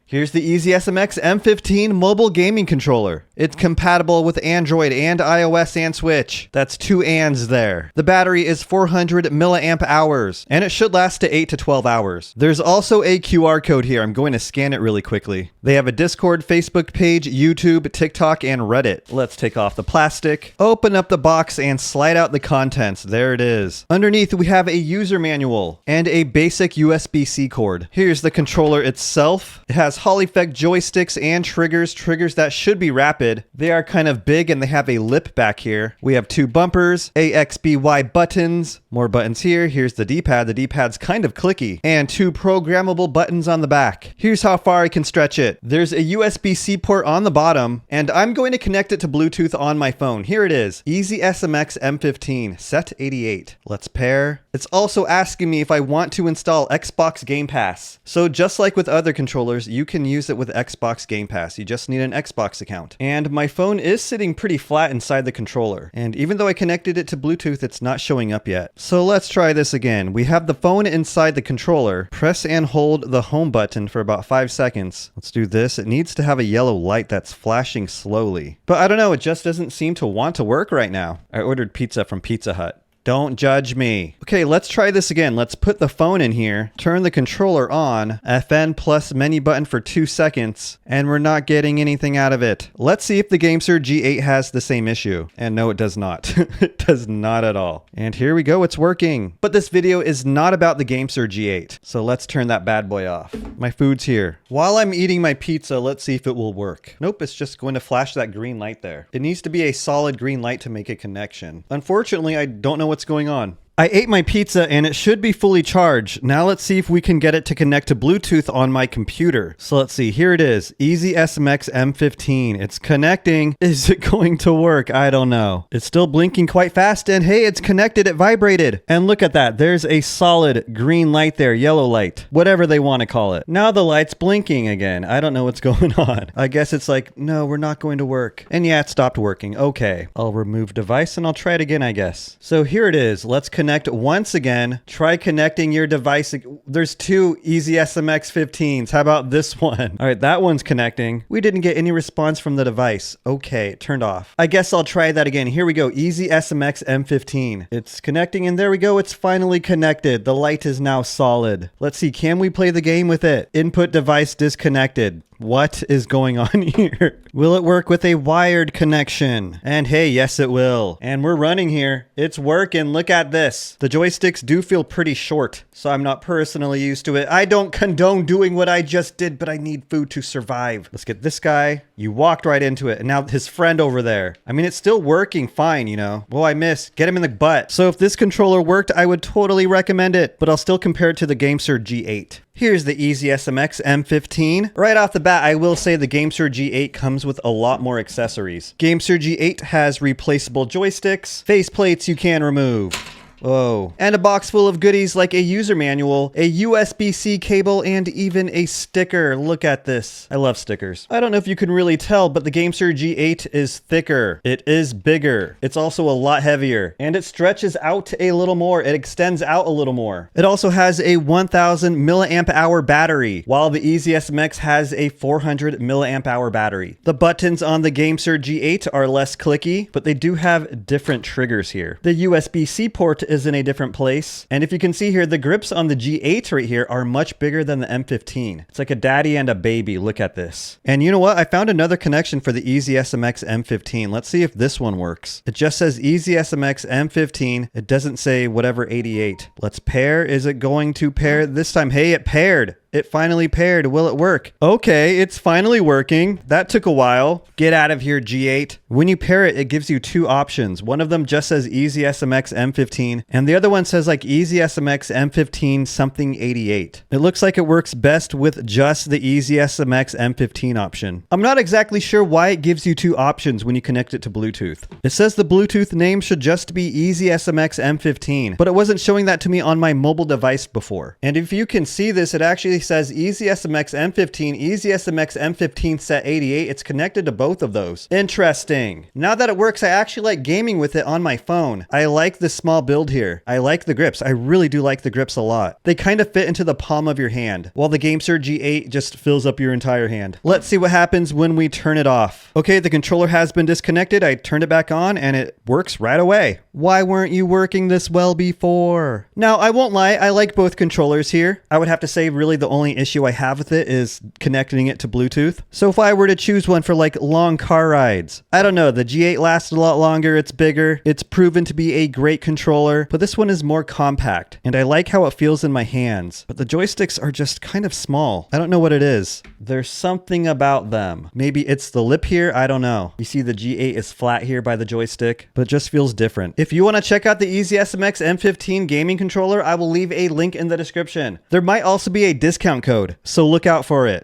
Here's the EasySMX M15 mobile gaming controller. It's compatible with Android and iOS and Switch. That's 2 ands there. The battery is 400 milliamp hours, and it should last to 8 to 12 hours. There's also a QR code here. I'm going to scan it really quickly. They have a Discord, Facebook page, YouTube, TikTok, and Reddit. Let's take off the plastic, open up the box, and slide out the contents. There it is. Underneath, we have a user manual and a basic USB-C cord. Here's the controller itself. It has Hall effect joysticks and triggers that should be rapid. They are kind of big and they have a lip back here. We have 2 bumpers, AXBY buttons, more buttons here. Here's the D-pad. The D-pad's kind of clicky, and 2 programmable buttons on the back. Here's how far I can stretch it. There's a USB-C port on the bottom, and I'm going to connect it to Bluetooth on my phone. Here it is, EasySMX M15, set 88. Let's pair. It's also asking me if I want to install Xbox Game Pass. So just like with other controllers, you can use it with Xbox Game Pass. You just need an Xbox account. And my phone is sitting pretty flat inside the controller. And even though I connected it to Bluetooth, it's not showing up yet. So let's try this again. We have the phone inside the controller. Press and hold the home button for about 5 seconds. Let's do this. It needs to have a yellow light that's flashing slowly. But I don't know, it just doesn't seem to want to work right now. I ordered pizza from Pizza Hut. Don't judge me. Okay, let's try this again. Let's put the phone in here, turn the controller on, FN plus menu button for 2 seconds, and we're not getting anything out of it. Let's see if the GameSir G8 has the same issue. And no, it does not. It does not at all. And here we go, it's working. But this video is not about the GameSir G8. So let's turn that bad boy off. My food's here. While I'm eating my pizza, let's see if it will work. Nope, it's just going to flash that green light there. It needs to be a solid green light to make a connection. Unfortunately, I don't know what's going on. I ate my pizza and it should be fully charged. Now let's see if we can get it to connect to Bluetooth on my computer. So let's see, here it is, EasySMX M15. It's connecting. Is it going to work? I don't know. It's still blinking quite fast and hey, it's connected, it vibrated. And look at that, there's a solid green light there, yellow light, whatever they want to call it. Now the light's blinking again. I don't know what's going on. I guess it's like, no, we're not going to work. And yeah, it stopped working. Okay, I'll remove device and I'll try it again, I guess. So here it is, let's connect once again. Try connecting your device. There's 2 EasySMX 15s. How about this one? All right, that one's connecting. We didn't get any response from the device. Okay, it turned off. I guess I'll try that again. Here we go, EasySMX M15. It's connecting and there we go. It's finally connected. The light is now solid. Let's see, can we play the game with it? Input device disconnected. What is going on here? Will it work with a wired connection? And hey, yes it will. And we're running here. It's working. Look at this. The joysticks do feel pretty short, so I'm not personally used to it. I don't condone doing what I just did, but I need food to survive. Let's get this guy. You walked right into it. And now his friend over there. I mean, it's still working fine, you know. Whoa, I missed. Get him in the butt. So if this controller worked, I would totally recommend it, but I'll still compare it to the GameSir G8. Here's the EasySMX M15. Right off the bat, I will say the GameSir G8 comes with a lot more accessories. GameSir G8 has replaceable joysticks, faceplates you can remove. Whoa. And a box full of goodies like a user manual, a USB-C cable, and even a sticker. Look at this. I love stickers. I don't know if you can really tell, but the GameSir G8 is thicker. It is bigger. It's also a lot heavier. And it stretches out a little more. It extends out a little more. It also has a 1000 milliamp hour battery, while the EasySMX has a 400 milliamp hour battery. The buttons on the GameSir G8 are less clicky, but they do have different triggers here. The USB-C port is in a different place. And if you can see here, the grips on the G8 right here are much bigger than the M15. It's like a daddy and a baby. Look at this. And you know what? I found another connection for the EasySMX M15. Let's see if this one works. It just says EasySMX M15. It doesn't say whatever 88. Let's pair. Is it going to pair this time? Hey, it paired. It finally paired. Will it work? Okay, it's finally working. That took a while. Get out of here, G8. When you pair it, it gives you 2 options. One of them just says EasySMX M15, and the other one says like EasySMX M15 something 88. It looks like it works best with just the EasySMX M15 option. I'm not exactly sure why it gives you 2 options when you connect it to Bluetooth. It says the Bluetooth name should just be EasySMX M15, but it wasn't showing that to me on my mobile device before. And if you can see this, it actually literally says EasySMX M15, EasySMX M15 set 88. It's connected to both of those. Interesting. Now that it works, I actually like gaming with it on my phone. I like the small build here. I like the grips. I really do like the grips a lot. They kind of fit into the palm of your hand, while the GameSir G8 just fills up your entire hand. Let's see what happens when we turn it off. Okay, the controller has been disconnected. I turned it back on and it works right away. Why weren't you working this well before? Now, I won't lie, I like both controllers here. I would have to say really the only issue I have with it is connecting it to Bluetooth. So if I were to choose one for like long car rides, I don't know, the G8 lasted a lot longer, it's bigger, it's proven to be a great controller, but this one is more compact, and I like how it feels in my hands. But the joysticks are just kind of small. I don't know what it is. There's something about them. Maybe it's the lip here, I don't know. You see the G8 is flat here by the joystick, but it just feels different. If you want to check out the EasySMX M15 gaming controller, I will leave a link in the description. There might also be a discount code, so look out for it.